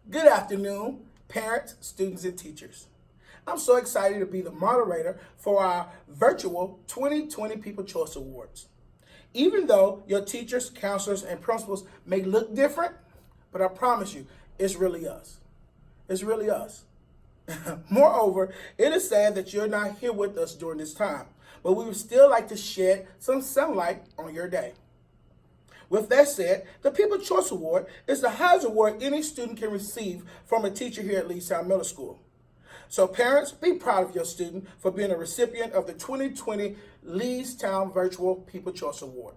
Good afternoon, parents, students, and teachers. I'm so excited to be the moderator for our virtual 2020 People Choice Awards. Even though your teachers, counselors, and principals may look different, but I promise you, it's really us. It's really us. Moreover, it is sad that you're not here with us during this time, but we would still like to shed some sunlight on your day. With that said, the People Choice Award is the highest award any student can receive from a teacher here at Leestown Middle School. So parents, be proud of your student for being a recipient of the 2020 Leestown Virtual People Choice Award.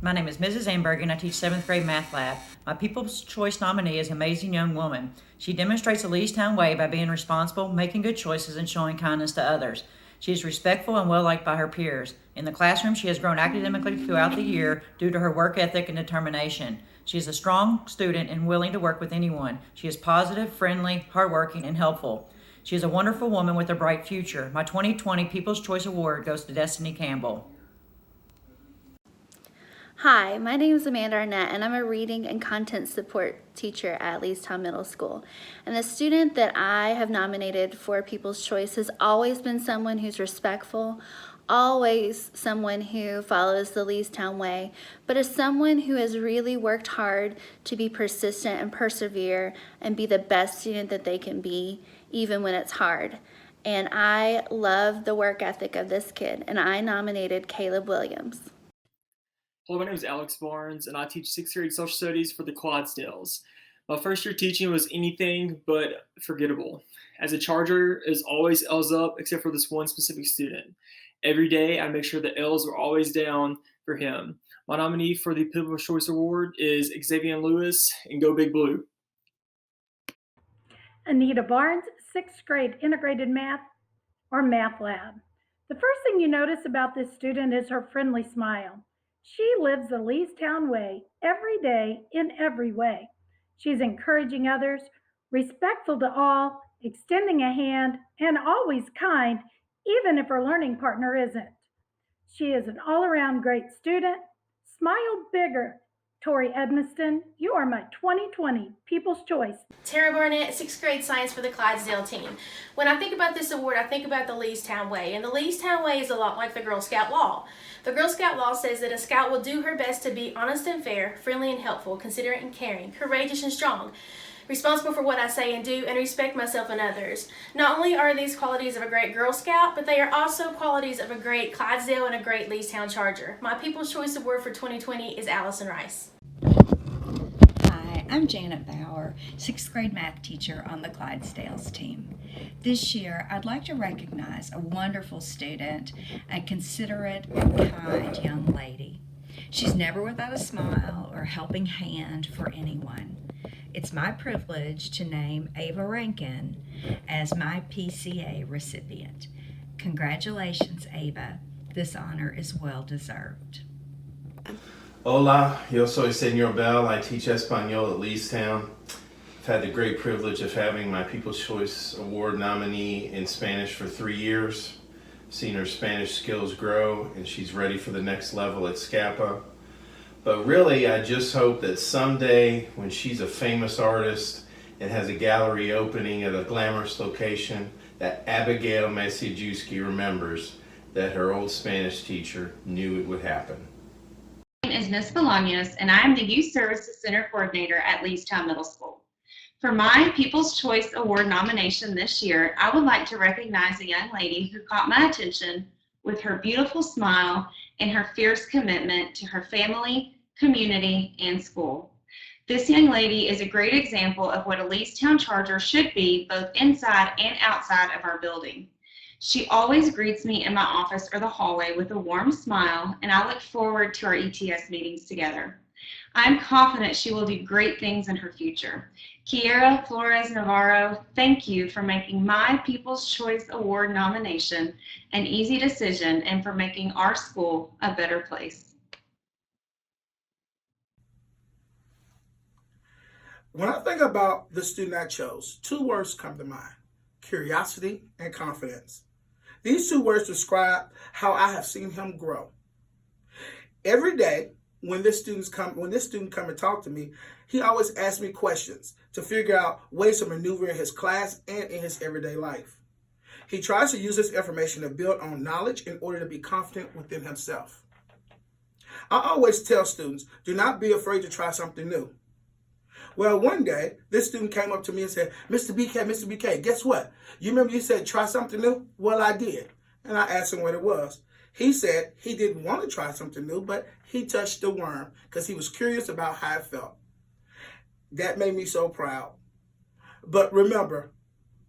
My name is Mrs. Amberg and I teach 7th grade math lab. My People's Choice nominee is an amazing young woman. She demonstrates the Leestown way by being responsible, making good choices, and showing kindness to others. She is respectful and well liked by her peers. In the classroom, she has grown academically throughout the year due to her work ethic and determination. She is a strong student and willing to work with anyone. She is positive, friendly, hardworking, and helpful. She is a wonderful woman with a bright future. My 2020 People's Choice Award goes to Destiny Campbell. Hi, my name is Amanda Arnett, and I'm a reading and content support teacher at Leestown Middle School. And the student that I have nominated for People's Choice has always been someone who's respectful, always someone who follows the Leestown way, but is someone who has really worked hard to be persistent and persevere and be the best student that they can be, even when it's hard. And I love the work ethic of this kid, and I nominated Caleb Williams. Hello, my name is Alex Barnes, and I teach 6th grade social studies for the Clydesdales. My first year teaching was anything but forgettable, as a Charger is always L's up except for this one specific student. Every day, I make sure the L's are always down for him. My nominee for the People's Choice Award is Xavier Lewis, and Go Big Blue. Anita Barnes, 6th grade integrated math or math lab. The first thing you notice about this student is her friendly smile. She lives the Leestown way every day in every way. She's encouraging others, respectful to all, extending a hand, and always kind, even if her learning partner isn't. She is an all-around great student. Smile bigger. Tori Edmiston, you are my 2020 People's Choice. Tara Barnett, 6th grade science for the Clydesdale team. When I think about this award, I think about the Leestown way. And the Leestown way is a lot like the Girl Scout law. The Girl Scout law says that a scout will do her best to be honest and fair, friendly and helpful, considerate and caring, courageous and strong, responsible for what I say and do, and respect myself and others. Not only are these qualities of a great Girl Scout, but they are also qualities of a great Clydesdale and a great Leestown Charger. My People's Choice Award for 2020 is Allison Rice. Hi, I'm Janet Bauer, 6th grade math teacher on the Clydesdales team. This year, I'd like to recognize a wonderful student, a considerate and kind young lady. She's never without a smile or helping hand for anyone. It's my privilege to name Ava Rankin as my PCA recipient. Congratulations, Ava. This honor is well deserved. Hola, yo soy Senor Bell. I teach Espanol at Leestown. I've had the great privilege of having my People's Choice Award nominee in Spanish for 3 years. Seen her Spanish skills grow, and she's ready for the next level at Scapa. But really, I just hope that someday, when she's a famous artist and has a gallery opening at a glamorous location, that Abigail Masiejewski remembers that her old Spanish teacher knew it would happen. My name is Ms. Bolaños, and I am the Youth Services Center Coordinator at Leestown Middle School. For my People's Choice Award nomination this year, I would like to recognize a young lady who caught my attention with her beautiful smile and her fierce commitment to her family, community, and school. This young lady is a great example of what a Leestown Charger should be, both inside and outside of our building. She always greets me in my office or the hallway with a warm smile, and I look forward to our ETS meetings together. I'm confident she will do great things in her future. Kiera Flores Navarro, thank you for making my People's Choice Award nomination an easy decision and for making our school a better place. When I think about the student I chose, 2 words come to mind: curiosity and confidence. These 2 words describe how I have seen him grow. Every day, when this student come and talk to me, he always asks me questions to figure out ways to maneuver in his class and in his everyday life. He tries to use this information to build on knowledge in order to be confident within himself. I always tell students, do not be afraid to try something new. Well, one day, this student came up to me and said, Mr. BK, guess what? You remember you said try something new? Well, I did. And I asked him what it was. He said he didn't want to try something new, but he touched the worm because he was curious about how it felt. That made me so proud. But remember,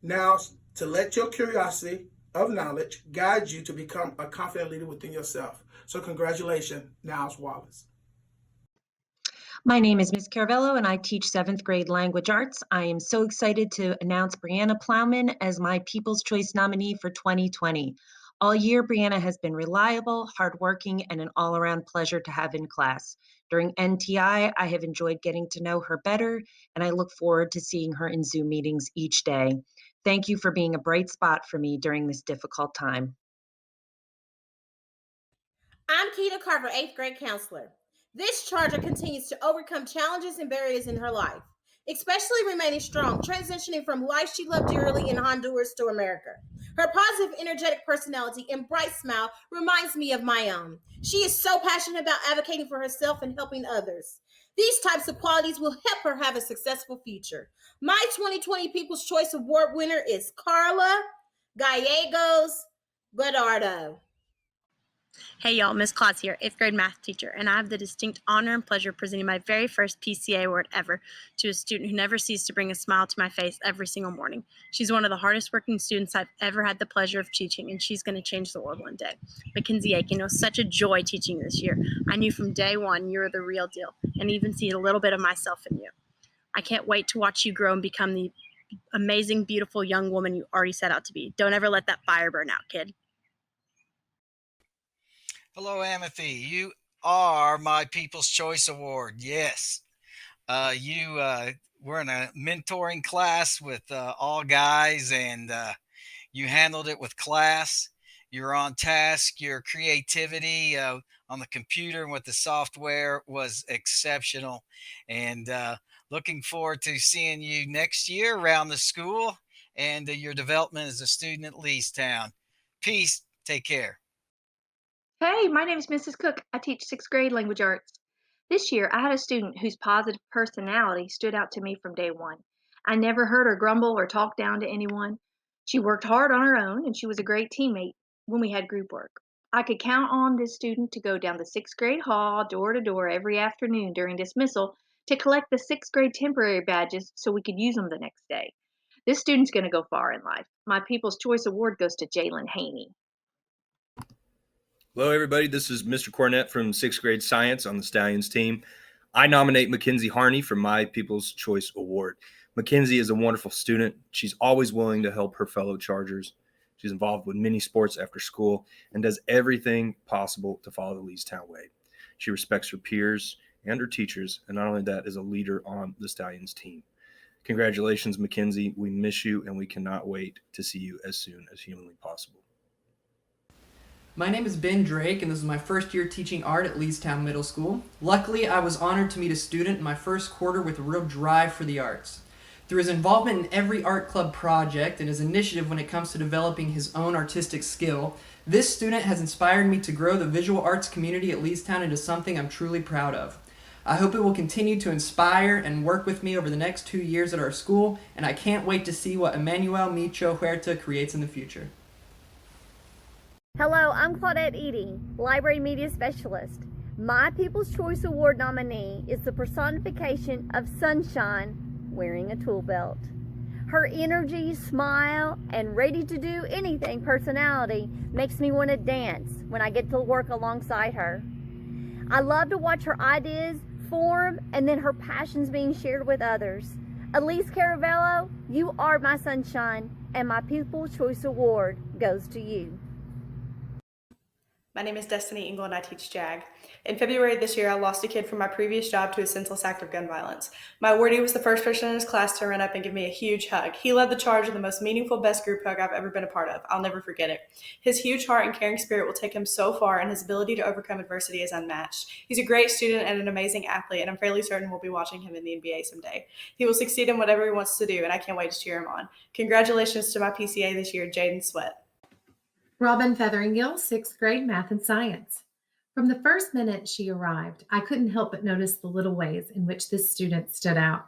now to let your curiosity of knowledge guide you to become a confident leader within yourself. So congratulations, Niles Wallace. My name is Ms. Caravello and I teach 7th grade language arts. I am so excited to announce Brianna Plowman as my People's Choice nominee for 2020. All year, Brianna has been reliable, hardworking, and an all-around pleasure to have in class. During NTI, I have enjoyed getting to know her better, and I look forward to seeing her in Zoom meetings each day. Thank you for being a bright spot for me during this difficult time. I'm Keita Carver, 8th grade counselor. This charger continues to overcome challenges and barriers in her life, especially remaining strong, transitioning from life she loved dearly in Honduras to America. Her positive, energetic personality and bright smile reminds me of my own. She is so passionate about advocating for herself and helping others. These types of qualities will help her have a successful future. My 2020 People's Choice Award winner is Carla Gallegos Godardo. Hey y'all, Miss Claus here, 8th grade math teacher, and I have the distinct honor and pleasure of presenting my very first PCA award ever to a student who never ceased to bring a smile to my face every single morning. She's one of the hardest working students I've ever had the pleasure of teaching, and she's going to change the world one day. Mackenzie Aiken, it was such a joy teaching this year. I knew from day one you were the real deal, and even see a little bit of myself in you. I can't wait to watch you grow and become the amazing, beautiful young woman you already set out to be. Don't ever let that fire burn out, kid. Hello, Amity. You are my People's Choice Award. Yes. We're in a mentoring class with all guys, and you handled it with class. You're on task. Your creativity on the computer and with the software was exceptional. And looking forward to seeing you next year around the school and your development as a student at Leestown. Peace. Take care. Hey, my name is Mrs. Cook. I teach 6th grade language arts. This year, I had a student whose positive personality stood out to me from day one. I never heard her grumble or talk down to anyone. She worked hard on her own, and she was a great teammate when we had group work. I could count on this student to go down the 6th grade hall, door to door, every afternoon during dismissal to collect the 6th grade temporary badges so we could use them the next day. This student's going to go far in life. My People's Choice Award goes to Jalen Haney. Hello, everybody. This is Mr. Cornett from 6th grade science on the Stallions team. I nominate Mackenzie Harney for my People's Choice Award. Mackenzie is a wonderful student. She's always willing to help her fellow Chargers. She's involved with many sports after school and does everything possible to follow the Leestown way. She respects her peers and her teachers, and not only that, is a leader on the Stallions team. Congratulations, Mackenzie. We miss you, and we cannot wait to see you as soon as humanly possible. My name is Ben Drake, and this is my first year teaching art at Leestown Middle School. Luckily, I was honored to meet a student in my first quarter with a real drive for the arts. Through his involvement in every art club project and his initiative when it comes to developing his own artistic skill, this student has inspired me to grow the visual arts community at Leestown into something I'm truly proud of. I hope it will continue to inspire and work with me over the next 2 years at our school, and I can't wait to see what Emmanuel Micho Huerta creates in the future. Hello, I'm Claudette Eadie, Library Media Specialist. My People's Choice Award nominee is the personification of sunshine wearing a tool belt. Her energy, smile, and ready-to-do-anything personality makes me want to dance when I get to work alongside her. I love to watch her ideas form and then her passions being shared with others. Elise Caravello, you are my sunshine, and my People's Choice Award goes to you. My name is Destiny Engel and I teach JAG. In February this year, I lost a kid from my previous job to a senseless act of gun violence. My awardee was the first person in his class to run up and give me a huge hug. He led the charge of the most meaningful, best group hug I've ever been a part of. I'll never forget it. His huge heart and caring spirit will take him so far, and his ability to overcome adversity is unmatched. He's a great student and an amazing athlete, and I'm fairly certain we'll be watching him in the NBA someday. He will succeed in whatever he wants to do, and I can't wait to cheer him on. Congratulations to my PCA this year, Jaden Sweat. Robin Featheringill, 6th grade math and science. From the first minute she arrived, I couldn't help but notice the little ways in which this student stood out.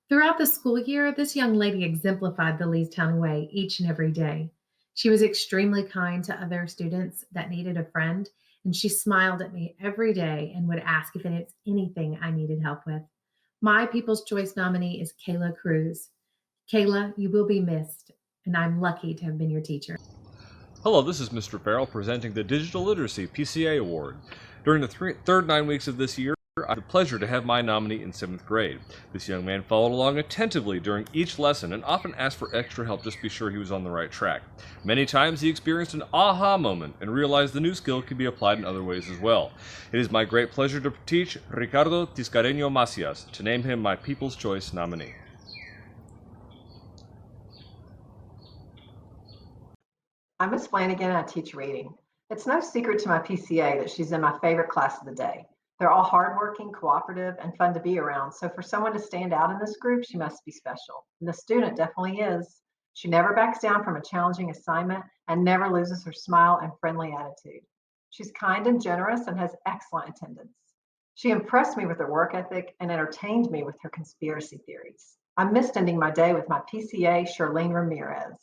Throughout the school year, this young lady exemplified the Leestown way each and every day. She was extremely kind to other students that needed a friend, and she smiled at me every day and would ask if it's anything I needed help with. My People's Choice nominee is Kayla Cruz. Kayla, you will be missed, and I'm lucky to have been your teacher. Hello, this is Mr. Farrell presenting the Digital Literacy PCA Award. During the third 9 weeks of this year, I had the pleasure to have my nominee in 7th grade. This young man followed along attentively during each lesson and often asked for extra help just to be sure he was on the right track. Many times he experienced an aha moment and realized the new skill could be applied in other ways as well. It is my great pleasure to teach Ricardo Tiscareño Macias, to name him my People's Choice nominee. I'm Miss Flanagan and I teach reading. It's no secret to my PCA that she's in my favorite class of the day. They're all hardworking, cooperative, and fun to be around, so for someone to stand out in this group, she must be special. And the student definitely is. She never backs down from a challenging assignment and never loses her smile and friendly attitude. She's kind and generous and has excellent attendance. She impressed me with her work ethic and entertained me with her conspiracy theories. I missed ending my day with my PCA, Charlene Ramirez.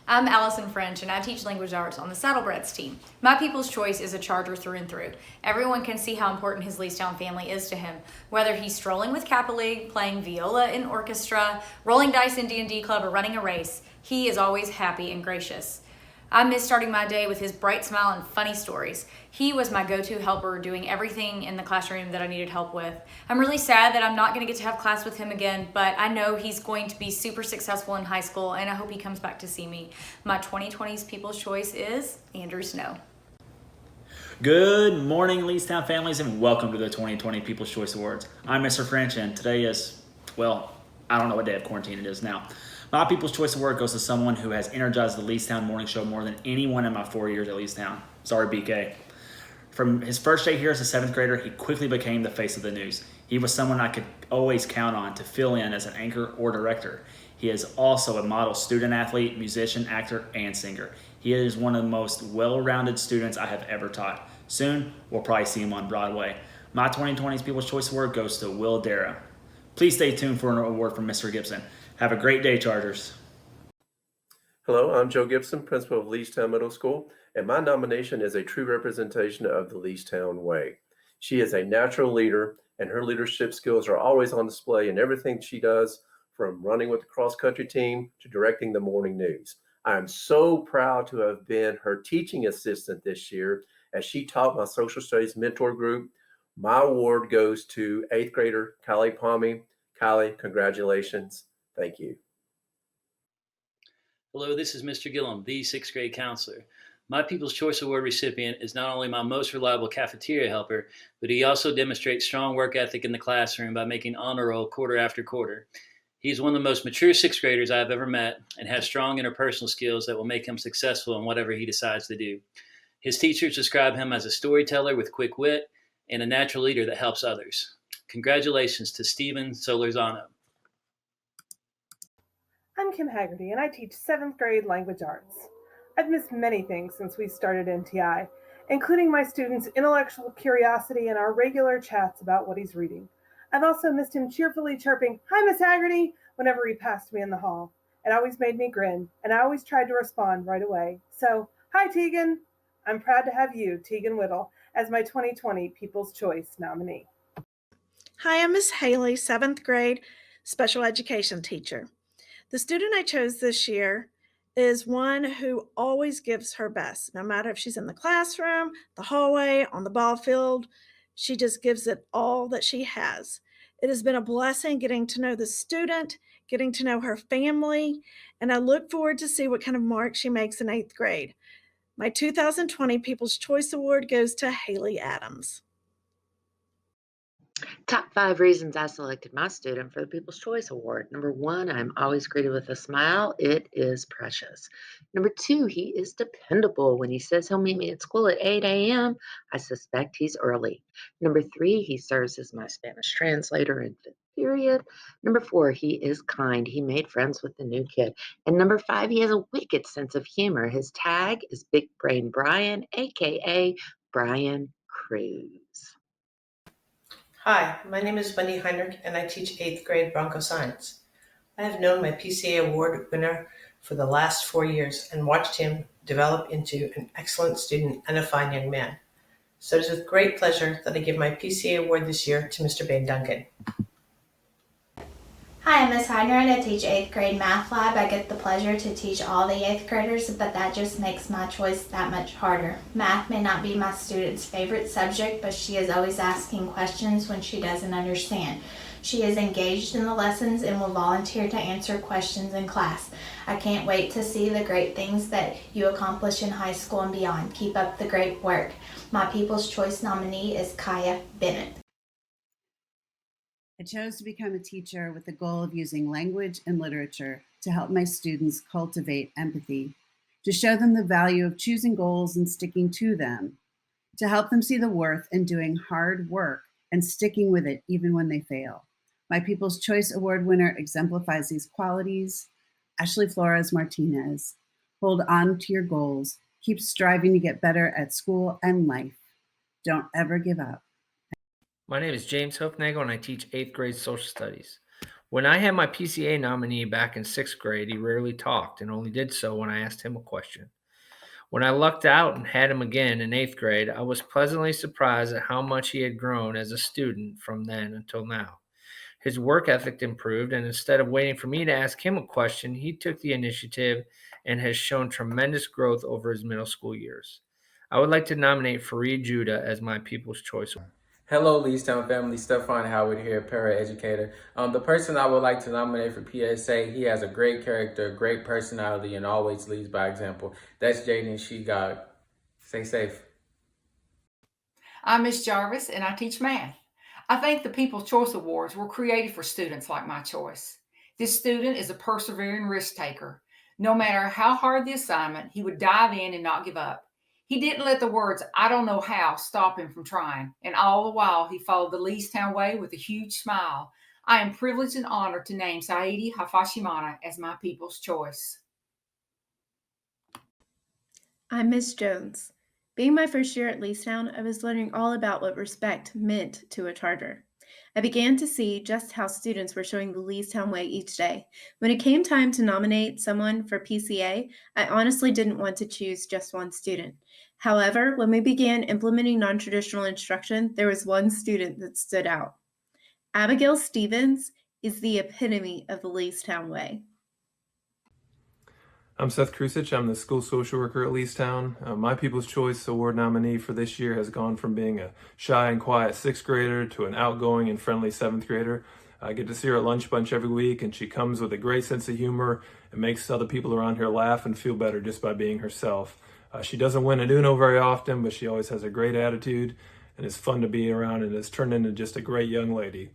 I'm Allison French, and I teach language arts on the Saddlebreds team. My People's Choice is a Charger through and through. Everyone can see how important his Leestown family is to him. Whether he's strolling with Kappa League, playing viola in orchestra, rolling dice in D&D club, or running a race, he is always happy and gracious. I miss starting my day with his bright smile and funny stories. He was my go-to helper, doing everything in the classroom that I needed help with. I'm really sad that I'm not going to get to have class with him again, but I know he's going to be super successful in high school, and I hope he comes back to see me. My 2020's People's Choice is Andrew Snow. Good morning, Leestown families, and welcome to the 2020 People's Choice Awards. I'm Mr. French, and today is, well, I don't know what day of quarantine it is now. My People's Choice Award goes to someone who has energized the Leestown morning show more than anyone in my 4 years at Leestown. Sorry, BK. From his first day here as a 7th grader, he quickly became the face of the news. He was someone I could always count on to fill in as an anchor or director. He is also a model student athlete, musician, actor, and singer. He is one of the most well-rounded students I have ever taught. Soon, we'll probably see him on Broadway. My 2020's People's Choice Award goes to Will Dara. Please stay tuned for an award from Mr. Gibson. Have a great day, Chargers. Hello, I'm Joe Gibson, principal of Leestown Middle School, and my nomination is a true representation of the Leestown way. She is a natural leader, and her leadership skills are always on display in everything she does, from running with the cross-country team to directing the morning news. I am so proud to have been her teaching assistant this year as she taught my social studies mentor group. My award goes to 8th grader Kylie Palmy. Kylie, congratulations. Thank you. Hello, this is Mr. Gillum, the 6th grade counselor. My People's Choice Award recipient is not only my most reliable cafeteria helper, but he also demonstrates strong work ethic in the classroom by making honor roll quarter after quarter. He is one of the most mature 6th graders I have ever met and has strong interpersonal skills that will make him successful in whatever he decides to do. His teachers describe him as a storyteller with quick wit and a natural leader that helps others. Congratulations to Steven Solorzano. I'm Kim Haggerty, and I teach 7th grade language arts. I've missed many things since we started NTI, including my students' intellectual curiosity and our regular chats about what he's reading. I've also missed him cheerfully chirping, "Hi, Miss Haggerty," whenever he passed me in the hall. It always made me grin, and I always tried to respond right away. So, hi, Tegan. I'm proud to have you, Tegan Whittle, as my 2020 People's Choice nominee. Hi, I'm Miss Haley, 7th grade special education teacher. The student I chose this year is one who always gives her best, no matter if she's in the classroom, the hallway, on the ball field. She just gives it all that she has. It has been a blessing getting to know the student, getting to know her family, and I look forward to see what kind of mark she makes in 8th grade. My 2020 People's Choice Award goes to Haley Adams. Top 5 reasons I selected my student for the People's Choice Award. Number 1, I'm always greeted with a smile. It is precious. Number 2, he is dependable. When he says he'll meet me at school at 8 a.m., I suspect he's early. Number 3, he serves as my Spanish translator in 5th period. Number 4, he is kind. He made friends with the new kid. And number 5, he has a wicked sense of humor. His tag is Big Brain Brian, aka Brian Cruz. Hi, my name is Wendy Heinrich, and I teach 8th grade Bronco Science. I have known my PCA award winner for the last 4 years and watched him develop into an excellent student and a fine young man. So it is with great pleasure that I give my PCA award this year to Mr. Bain Duncan. Hi, I'm Ms. Heidner and I teach 8th grade math lab. I get the pleasure to teach all the 8th graders, but that just makes my choice that much harder. Math may not be my student's favorite subject, but she is always asking questions when she doesn't understand. She is engaged in the lessons and will volunteer to answer questions in class. I can't wait to see the great things that you accomplish in high school and beyond. Keep up the great work. My People's Choice nominee is Kaya Bennett. I chose to become a teacher with the goal of using language and literature to help my students cultivate empathy, to show them the value of choosing goals and sticking to them, to help them see the worth in doing hard work and sticking with it even when they fail. My People's Choice Award winner exemplifies these qualities. Ashley Flores Martinez. Hold on to your goals. Keep striving to get better at school and life. Don't ever give up. My name is James Hoofnagel, and I teach 8th grade social studies. When I had my PCA nominee back in 6th grade, he rarely talked and only did so when I asked him a question. When I lucked out and had him again in 8th grade, I was pleasantly surprised at how much he had grown as a student from then until now. His work ethic improved, and instead of waiting for me to ask him a question, he took the initiative and has shown tremendous growth over his middle school years. I would like to nominate Fareed Judah as my People's Choice. Hello, Leestown family. Stefan Howard here, paraeducator. The person I would like to nominate for PSA, he has a great character, great personality, and always leads by example. That's Jaden Shegog. Stay safe. I'm Miss Jarvis, and I teach math. I think the People's Choice Awards were created for students like my choice. This student is a persevering risk taker. No matter how hard the assignment, he would dive in and not give up. He didn't let the words, "I don't know how," stop him from trying, and all the while he followed the Leestown way with a huge smile. I am privileged and honored to name Saidi Hafashimana as my People's Choice. I'm Miss Jones. Being my first year at Leestown, I was learning all about what respect meant to a charter. I began to see just how students were showing the Leestown way each day. When it came time to nominate someone for PCA, I honestly didn't want to choose just one student. However, when we began implementing non-traditional instruction, there was one student that stood out. Abigail Stevens is the epitome of the Leestown way. I'm Seth Krusich. I'm the school social worker at Leestown. My People's Choice Award nominee for this year has gone from being a shy and quiet 6th grader to an outgoing and friendly 7th grader. I get to see her at lunch bunch every week, and she comes with a great sense of humor and makes other people around here laugh and feel better just by being herself. She doesn't win an Uno very often, but she always has a great attitude and is fun to be around and has turned into just a great young lady.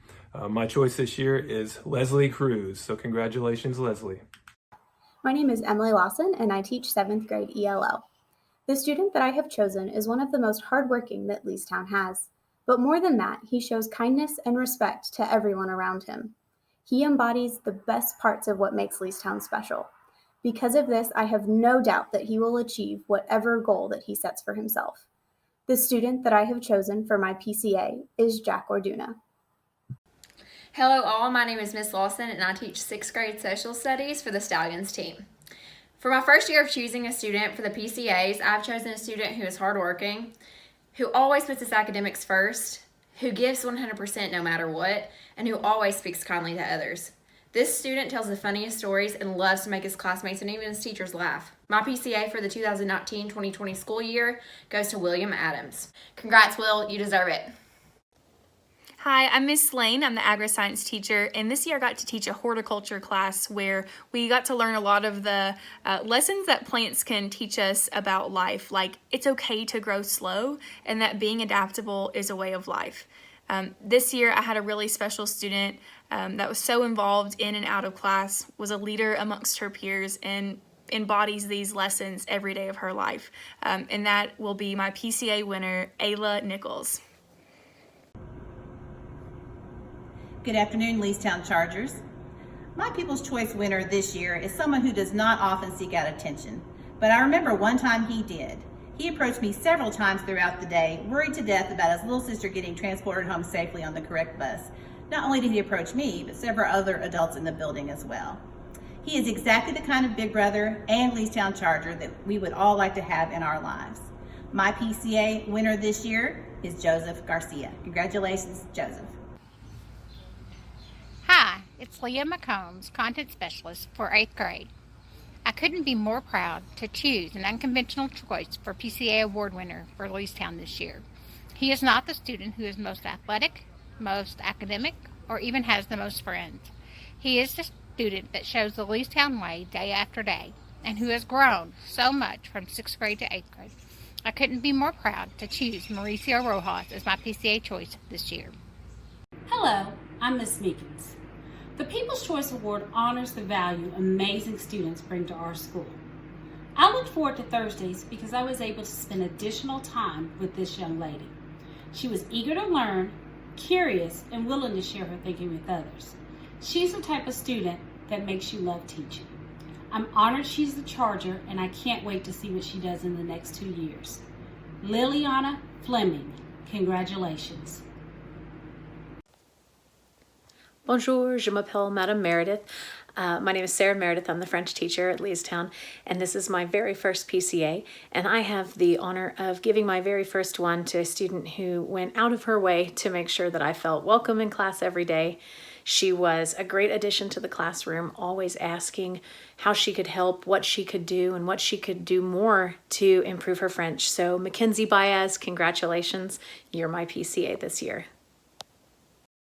My choice this year is Leslie Cruz. So congratulations, Leslie. My name is Emily Lawson, and I teach 7th grade ELL. The student that I have chosen is one of the most hardworking that Leestown has. But more than that, he shows kindness and respect to everyone around him. He embodies the best parts of what makes Leestown special. Because of this, I have no doubt that he will achieve whatever goal that he sets for himself. The student that I have chosen for my PCA is Jack Orduna. Hello all, my name is Miss Lawson and I teach 6th grade social studies for the Stallions team. For my first year of choosing a student for the PCAs, I've chosen a student who is hardworking, who always puts his academics first, who gives 100% no matter what, and who always speaks kindly to others. This student tells the funniest stories and loves to make his classmates and even his teachers laugh. My PCA for the 2019-2020 school year goes to William Adams. Congrats, Will, you deserve it. Hi, I'm Miss Lane. I'm the agri-science teacher, and this year I got to teach a horticulture class where we got to learn a lot of the lessons that plants can teach us about life, like it's okay to grow slow and that being adaptable is a way of life. This year I had a really special student that was so involved in and out of class, was a leader amongst her peers, and embodies these lessons every day of her life. And that will be my PCA winner, Ayla Nichols. Good afternoon, Leestown Chargers. My People's Choice winner this year is someone who does not often seek out attention, but I remember one time he did. He approached me several times throughout the day, worried to death about his little sister getting transported home safely on the correct bus. Not only did he approach me, but several other adults in the building as well. He is exactly the kind of big brother and Leestown Charger that we would all like to have in our lives. My PCA winner this year is Joseph Garcia. Congratulations, Joseph. Hi, it's Leah McCombs, Content Specialist for 8th grade. I couldn't be more proud to choose an unconventional choice for PCA Award winner for Leestown this year. He is not the student who is most athletic, most academic, or even has the most friends. He is the student that shows the Leestown way day after day, and who has grown so much from 6th grade to 8th grade. I couldn't be more proud to choose Mauricio Rojas as my PCA choice this year. Hello, I'm Miss Meekins. The People's Choice Award honors the value amazing students bring to our school. I look forward to Thursdays because I was able to spend additional time with this young lady. She was eager to learn, curious, and willing to share her thinking with others. She's the type of student that makes you love teaching. I'm honored she's the Charger, and I can't wait to see what she does in the next 2 years. Liliana Fleming, congratulations. Bonjour, je m'appelle Madame Meredith. My name is Sarah Meredith. I'm the French teacher at Leestown, and this is my very first PCA, and I have the honor of giving my very first one to a student who went out of her way to make sure that I felt welcome in class every day. She was a great addition to the classroom, always asking how she could help, what she could do, and what she could do more to improve her French. So Mackenzie Baez, congratulations. You're my PCA this year.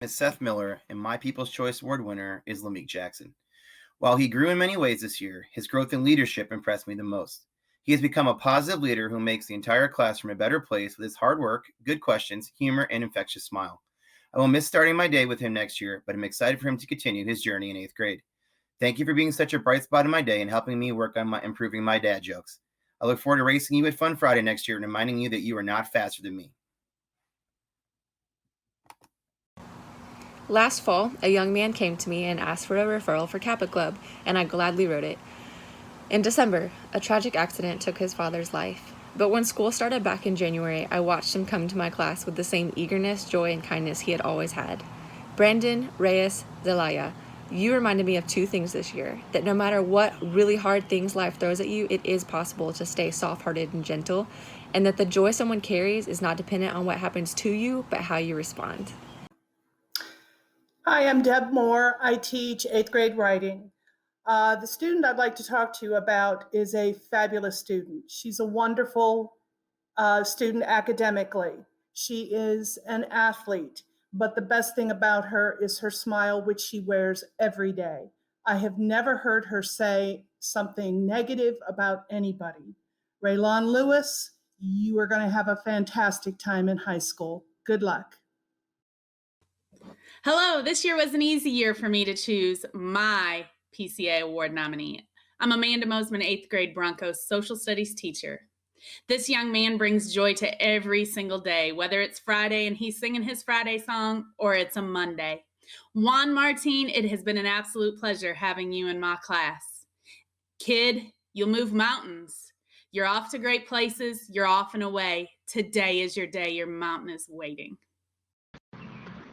Is Seth Miller, and my People's Choice Award winner is Lameek Jackson. While he grew in many ways this year, his growth in leadership impressed me the most. He has become a positive leader who makes the entire classroom a better place with his hard work, good questions, humor, and infectious smile. I will miss starting my day with him next year, but I'm excited for him to continue his journey in 8th grade. Thank you for being such a bright spot in my day and helping me work on improving my dad jokes. I look forward to racing you at Fun Friday next year and reminding you that you are not faster than me. Last fall, a young man came to me and asked for a referral for Kappa Club, and I gladly wrote it. In December, a tragic accident took his father's life. But when school started back in January, I watched him come to my class with the same eagerness, joy, and kindness he had always had. Brandon Reyes Zelaya, you reminded me of two things this year, that no matter what really hard things life throws at you, it is possible to stay soft-hearted and gentle, and that the joy someone carries is not dependent on what happens to you, but how you respond. Hi, I'm Deb Moore. I teach 8th grade writing. The student I'd like to talk to you about is a fabulous student. She's a wonderful student academically. She is an athlete, but the best thing about her is her smile, which she wears every day. I have never heard her say something negative about anybody. Raylon Lewis, you are going to have a fantastic time in high school. Good luck. Hello, this year was an easy year for me to choose my PCA Award nominee. I'm Amanda Mosman, 8th grade Broncos social studies teacher. This young man brings joy to every single day, whether it's Friday and he's singing his Friday song or it's a Monday. Juan Martin, it has been an absolute pleasure having you in my class. Kid, you'll move mountains. You're off to great places. You're off and away. Today is your day. Your mountain is waiting.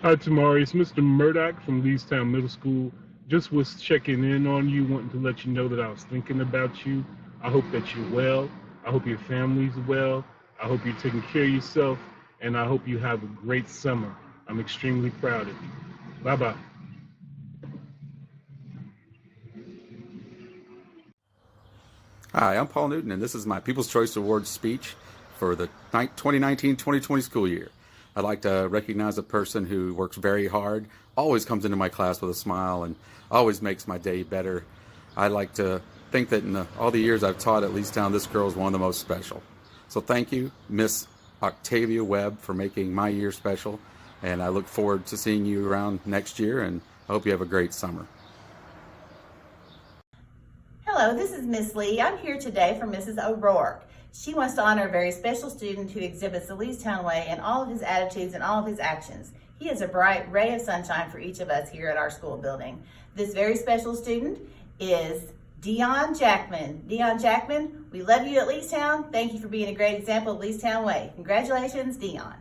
Hi, Tamari. It's Mr. Murdoch from Leestown Middle School. Just was checking in on you, wanting to let you know that I was thinking about you. I hope that you're well. I hope your family's well. I hope you're taking care of yourself. And I hope you have a great summer. I'm extremely proud of you. Bye-bye. Hi, I'm Paul Newton, and this is my People's Choice Award speech for the 2019-2020 school year. I'd like to recognize a person who works very hard, always comes into my class with a smile, and always makes my day better. I like to think that in all the years I've taught at Leestown, this girl is one of the most special. So thank you, Miss Octavia Webb, for making my year special, and I look forward to seeing you around next year, and I hope you have a great summer. Hello, this is Miss Lee. I'm here today for Mrs. O'Rourke. She wants to honor a very special student who exhibits the Leestown way in all of his attitudes and all of his actions. He is a bright ray of sunshine for each of us here at our school building. This very special student is Dion Jackman. Dion Jackman, we love you at Leestown. Thank you for being a great example of Leestown way. Congratulations, Dion.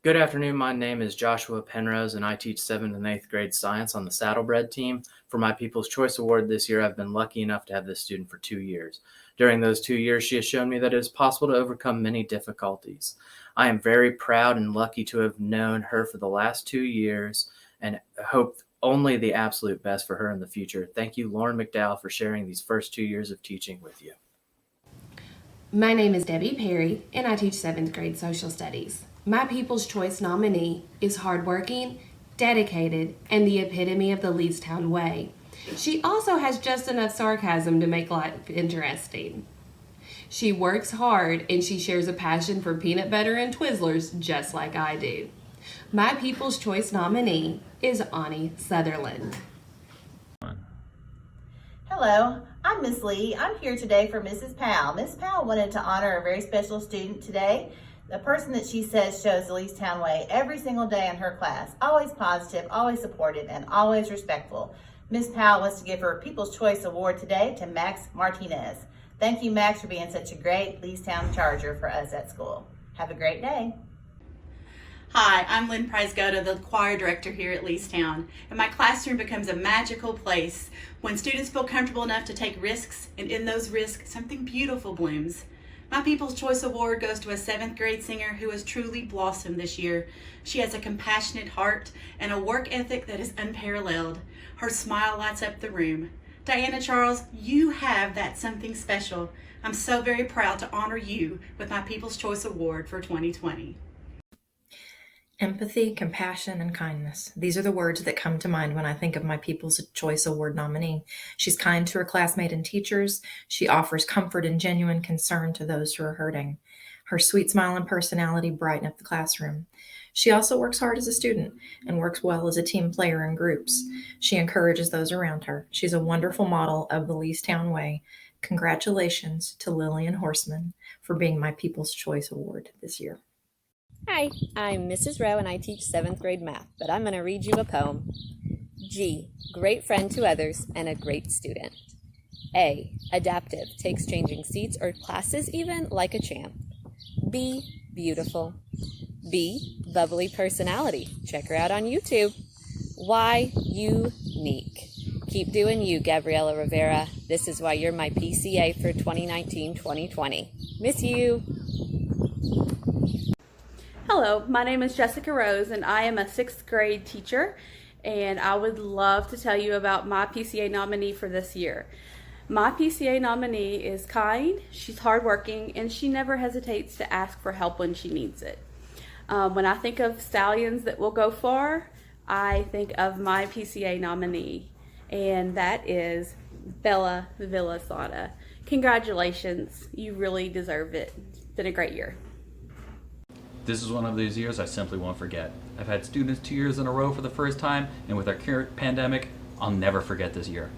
Good afternoon, my name is Joshua Penrose and I teach 7th and 8th grade science on the Saddlebred team. For my People's Choice Award this year, I've been lucky enough to have this student for 2 years. During those 2 years, she has shown me that it is possible to overcome many difficulties. I am very proud and lucky to have known her for the last 2 years and hope only the absolute best for her in the future. Thank you, Lauren McDowell, for sharing these first 2 years of teaching with you. My name is Debbie Perry and I teach 7th grade social studies. My People's Choice nominee is hardworking, dedicated, and the epitome of the Leestown way. She also has just enough sarcasm to make life interesting. She works hard and she shares a passion for peanut butter and Twizzlers just like I do. My People's Choice nominee is Ani Sutherland. Hello, I'm Miss Lee. I'm here today for Mrs. Powell. Miss Powell wanted to honor a very special student today. The person that she says shows the Leestown way every single day in her class. Always positive, always supportive, and always respectful. Miss Powell wants to give her People's Choice Award today to Max Martinez. Thank you, Max, for being such a great Leestown Charger for us at school. Have a great day. Hi, I'm Lynn Price-Goda, the choir director here at Leestown, and my classroom becomes a magical place when students feel comfortable enough to take risks, and in those risks, something beautiful blooms. My People's Choice Award goes to a 7th grade singer who has truly blossomed this year. She has a compassionate heart and a work ethic that is unparalleled. Her smile lights up the room. Diana Charles, you have that something special. I'm so very proud to honor you with my People's Choice Award for 2020. Empathy, compassion, and kindness. These are the words that come to mind when I think of my People's Choice Award nominee. She's kind to her classmates and teachers. She offers comfort and genuine concern to those who are hurting. Her sweet smile and personality brighten up the classroom. She also works hard as a student and works well as a team player in groups. She encourages those around her. She's a wonderful model of the Leestown way. Congratulations to Lillian Horseman for being my People's Choice Award this year. Hi, I'm Mrs. Rowe and I teach 7th grade math, but I'm going to read you a poem. G, great friend to others and a great student. A, adaptive, takes changing seats or classes even like a champ. B, beautiful. B, bubbly personality. Check her out on YouTube. Y, unique. Keep doing you, Gabriela Rivera. This is why you're my PCA for 2019-2020. Miss you. Hello, my name is Jessica Rose and I am a 6th grade teacher, and I would love to tell you about my PCA nominee for this year. My PCA nominee is kind, she's hardworking, and she never hesitates to ask for help when she needs it. When I think of stallions that will go far, I think of my PCA nominee, and that is Bella Villasada. Congratulations, you really deserve it. It's been a great year. This is one of those years I simply won't forget. I've had students 2 years in a row for the first time, and with our current pandemic, I'll never forget this year.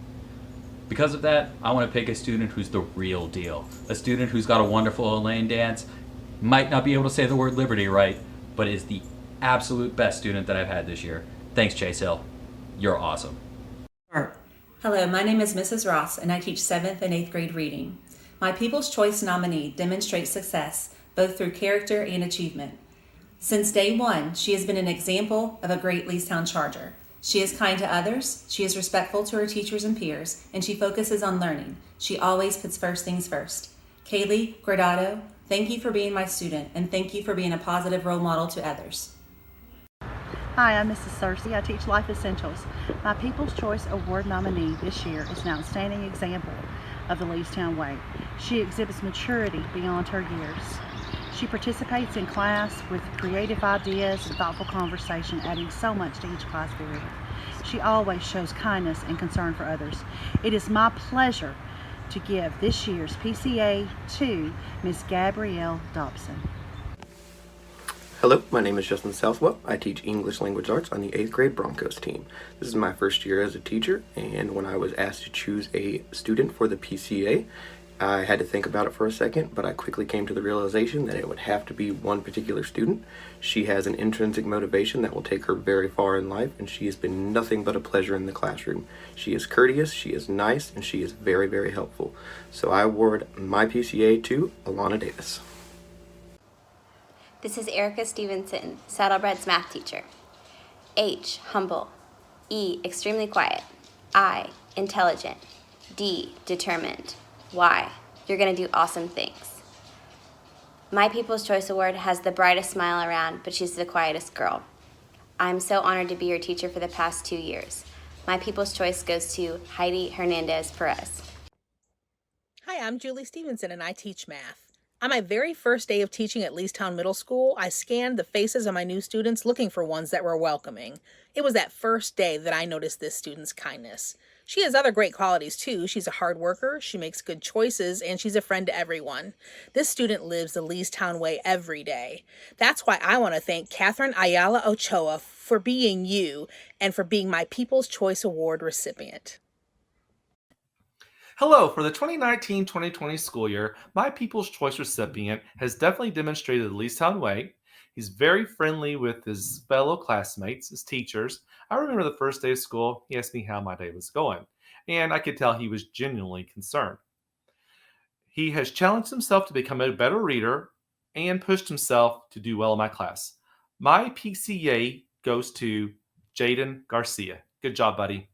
Because of that, I want to pick a student who's the real deal. A student who's got a wonderful Elaine dance, might not be able to say the word liberty right, but is the absolute best student that I've had this year. Thanks, Chase Hill. You're awesome. Hello, my name is Mrs. Ross, and I teach 7th and 8th grade reading. My People's Choice nominee demonstrates success both through character and achievement. Since day one, she has been an example of a great Leestown Charger. She is kind to others, she is respectful to her teachers and peers, and she focuses on learning. She always puts first things first. Kaylee Gradado, thank you for being my student, and thank you for being a positive role model to others. Hi, I'm Mrs. Cersei. I teach Life Essentials. My People's Choice Award nominee this year is an outstanding example of the Leestown way. She exhibits maturity beyond her years. She participates in class with creative ideas and thoughtful conversation, adding so much to each class period. She always shows kindness and concern for others. It is my pleasure to give this year's PCA to Miss Gabrielle Dobson. Hello, my name is Justin Southwell. I teach English Language Arts on the 8th grade Broncos team. This is my first year as a teacher, and when I was asked to choose a student for the PCA, I had to think about it for a second, but I quickly came to the realization that it would have to be one particular student. She has an intrinsic motivation that will take her very far in life, and she has been nothing but a pleasure in the classroom. She is courteous, she is nice, and she is very, very helpful. So I award my PCA to Alana Davis. This is Erica Stevenson, Saddlebred's math teacher. H, humble. E, extremely quiet. I, intelligent. D, determined. Y, you're going to do awesome things. My People's Choice Award has the brightest smile around, but she's the quietest girl. I'm so honored to be your teacher for the past 2 years. My People's Choice goes to Heidi Hernandez Perez. Hi, I'm Julie Stevenson, and I teach math. On my very first day of teaching at Leestown Middle School, I scanned the faces of my new students looking for ones that were welcoming. It was that first day that I noticed this student's kindness. She has other great qualities too. She's a hard worker, she makes good choices, and she's a friend to everyone. This student lives the Leestown way every day. That's why I want to thank Catherine Ayala Ochoa for being you and for being my People's Choice Award recipient. Hello, for the 2019-2020 school year, my People's Choice recipient has definitely demonstrated the Leestown way. He's very friendly with his fellow classmates, his teachers. I remember the first day of school, he asked me how my day was going, and I could tell he was genuinely concerned. He has challenged himself to become a better reader and pushed himself to do well in my class. My PCA goes to Jaden Garcia. Good job, buddy.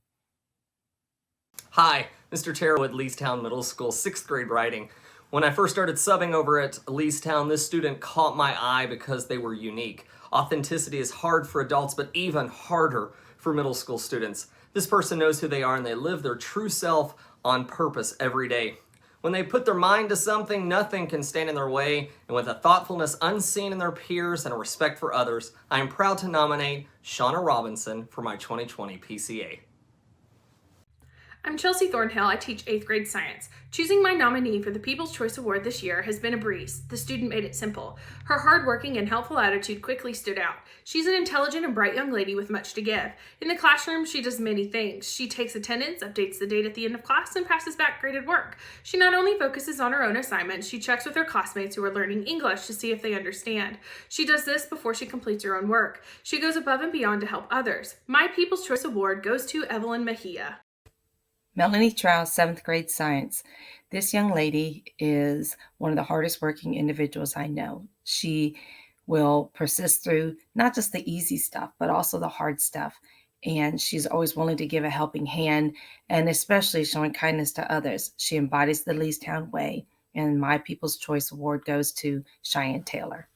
Hi, Mr. Terrell at Leestown Middle School, 6th grade writing. When I first started subbing over at Leestown, this student caught my eye because they were unique. Authenticity is hard for adults, but even harder for middle school students. This person knows who they are and they live their true self on purpose every day. When they put their mind to something, nothing can stand in their way, and with a thoughtfulness unseen in their peers and a respect for others, I am proud to nominate Shauna Robinson for my 2020 PCA. I'm Chelsea Thornhill. I teach 8th grade science. Choosing my nominee for the People's Choice Award this year has been a breeze. The student made it simple. Her hardworking and helpful attitude quickly stood out. She's an intelligent and bright young lady with much to give. In the classroom, she does many things. She takes attendance, updates the date at the end of class, and passes back graded work. She not only focuses on her own assignments, she checks with her classmates who are learning English to see if they understand. She does this before she completes her own work. She goes above and beyond to help others. My People's Choice Award goes to Evelyn Mejia. Melanie Trow, 7th grade science. This young lady is one of the hardest working individuals I know. She will persist through not just the easy stuff, but also the hard stuff. And she's always willing to give a helping hand and especially showing kindness to others. She embodies the Leestown way, and my People's Choice Award goes to Cheyenne Taylor.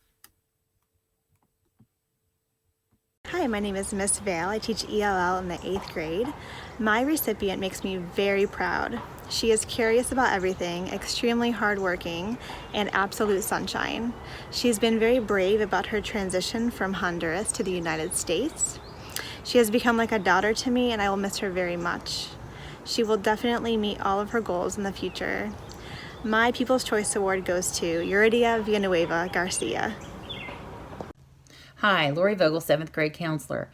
Hi, my name is Miss Vale. I teach ELL in the 8th grade. My recipient makes me very proud. She is curious about everything, extremely hardworking, and absolute sunshine. She's been very brave about her transition from Honduras to the United States. She has become like a daughter to me, and I will miss her very much. She will definitely meet all of her goals in the future. My People's Choice Award goes to Yuridia Villanueva Garcia. Hi, Lori Vogel, 7th grade counselor.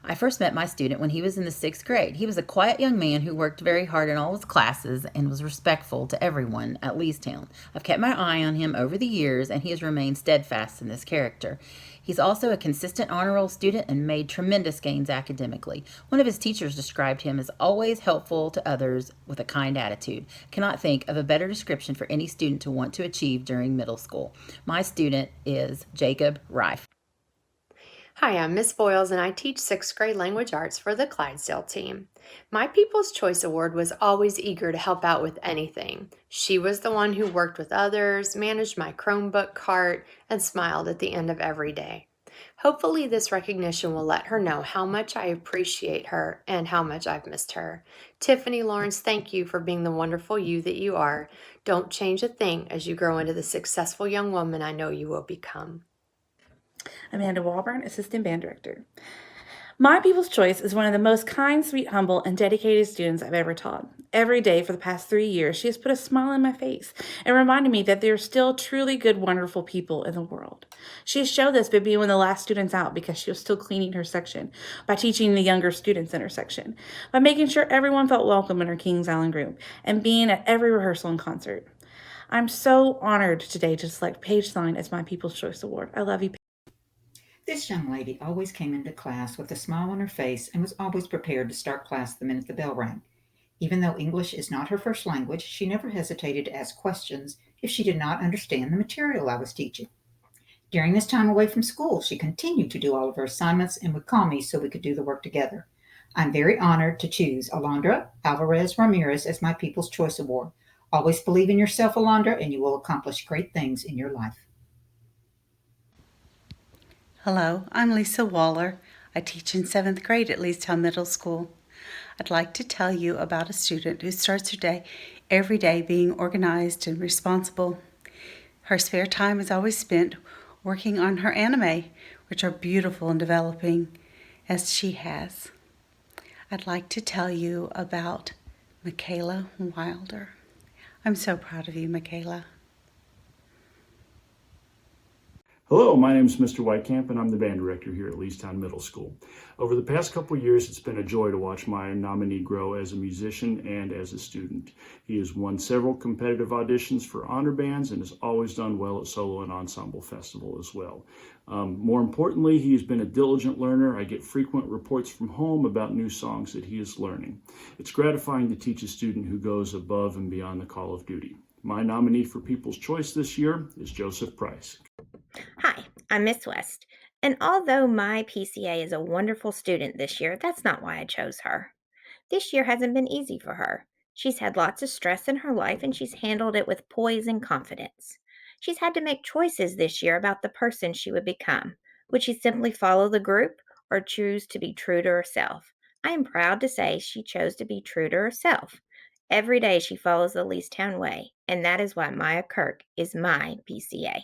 I first met my student when he was in the 6th grade. He was a quiet young man who worked very hard in all his classes and was respectful to everyone at Leestown. I've kept my eye on him over the years, and he has remained steadfast in this character. He's also a consistent honor roll student and made tremendous gains academically. One of his teachers described him as always helpful to others with a kind attitude. Cannot think of a better description for any student to want to achieve during middle school. My student is Jacob Reif. Hi, I'm Miss Boyles, and I teach 6th grade language arts for the Clydesdale team. My People's Choice Award was always eager to help out with anything. She was the one who worked with others, managed my Chromebook cart, and smiled at the end of every day. Hopefully, this recognition will let her know how much I appreciate her and how much I've missed her. Tiffany Lawrence, thank you for being the wonderful you that you are. Don't change a thing as you grow into the successful young woman I know you will become. Amanda Walburn, Assistant Band Director. My People's Choice is one of the most kind, sweet, humble, and dedicated students I've ever taught. Every day for the past 3 years, she has put a smile on my face and reminded me that there are still truly good, wonderful people in the world. She has showed this by being one of the last students out because she was still cleaning her section, by teaching the younger students in her section, by making sure everyone felt welcome in her Kings Island group, and being at every rehearsal and concert. I'm so honored today to select Paige Thine as my People's Choice Award. I love you, This young lady always came into class with a smile on her face and was always prepared to start class the minute the bell rang. Even though English is not her first language, she never hesitated to ask questions if she did not understand the material I was teaching. During this time away from school, she continued to do all of her assignments and would call me so we could do the work together. I'm very honored to choose Alondra Alvarez Ramirez as my People's Choice Award. Always believe in yourself, Alondra, and you will accomplish great things in your life. Hello, I'm Lisa Waller. I teach in 7th grade at Leestown Middle School. I'd like to tell you about a student who starts her day every day being organized and responsible. Her spare time is always spent working on her anime, which are beautiful and developing, as she has. I'd like to tell you about Michaela Wilder. I'm so proud of you, Michaela. Hello, my name is Mr. Whitecamp, and I'm the band director here at Leestown Middle School. Over the past couple of years, it's been a joy to watch my nominee grow as a musician and as a student. He has won several competitive auditions for honor bands and has always done well at solo and ensemble festival as well. More importantly, he's been a diligent learner. I get frequent reports from home about new songs that he is learning. It's gratifying to teach a student who goes above and beyond the call of duty. My nominee for People's Choice this year is Joseph Price. Hi, I'm Miss West, and although my PCA is a wonderful student this year, that's not why I chose her. This year hasn't been easy for her. She's had lots of stress in her life, and she's handled it with poise and confidence. She's had to make choices this year about the person she would become. Would she simply follow the group or choose to be true to herself? I am proud to say she chose to be true to herself. Every day she follows the Leestown way, and that is why Maya Kirk is my PCA.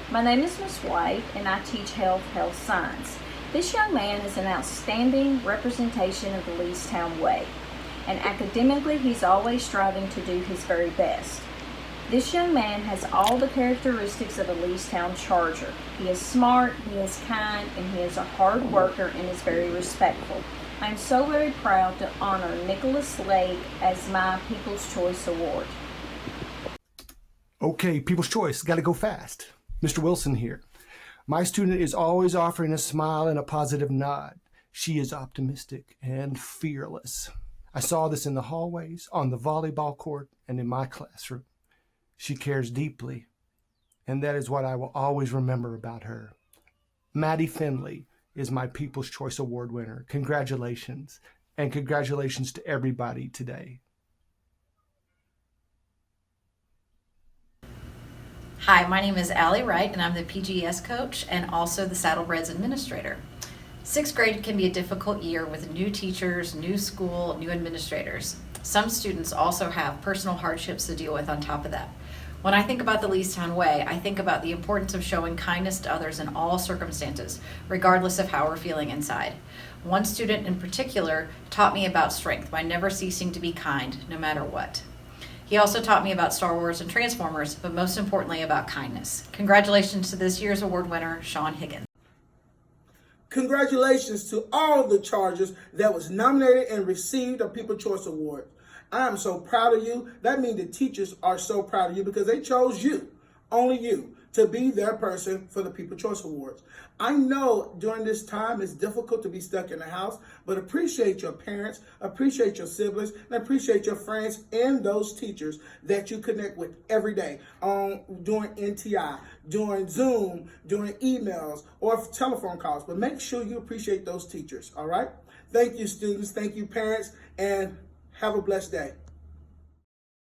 My name is Miss White, and I teach health science. This young man is an outstanding representation of the Leestown way, and academically he's always striving to do his very best. This young man has all the characteristics of a Leestown Charger. He is smart, he is kind, and he is a hard worker and is very respectful. I am so very proud to honor Nicholas Lake as my People's Choice Award. Okay, People's Choice, gotta go fast. Mr. Wilson here. My student is always offering a smile and a positive nod. She is optimistic and fearless. I saw this in the hallways, on the volleyball court, and in my classroom. She cares deeply, and that is what I will always remember about her. Maddie Finley is my People's Choice Award winner. Congratulations, and congratulations to everybody today. Hi, my name is Allie Wright, and I'm the PGS coach and also the Saddlebreds administrator. 6th grade can be a difficult year with new teachers, new school, new administrators. Some students also have personal hardships to deal with on top of that. When I think about the Leestown way, I think about the importance of showing kindness to others in all circumstances, regardless of how we're feeling inside. One student in particular taught me about strength by never ceasing to be kind, no matter what. He also taught me about Star Wars and Transformers, but most importantly about kindness. Congratulations to this year's award winner, Sean Higgins. Congratulations to all of the Chargers that was nominated and received a People's Choice Award. I am so proud of you. That means the teachers are so proud of you because they chose you, only you, to be their person for the People's Choice Awards. I know during this time it's difficult to be stuck in the house, but appreciate your parents, appreciate your siblings, and appreciate your friends and those teachers that you connect with every day during NTI, during Zoom, during emails, or telephone calls. But make sure you appreciate those teachers, all right? Thank you, students. Thank you, parents, and have a blessed day.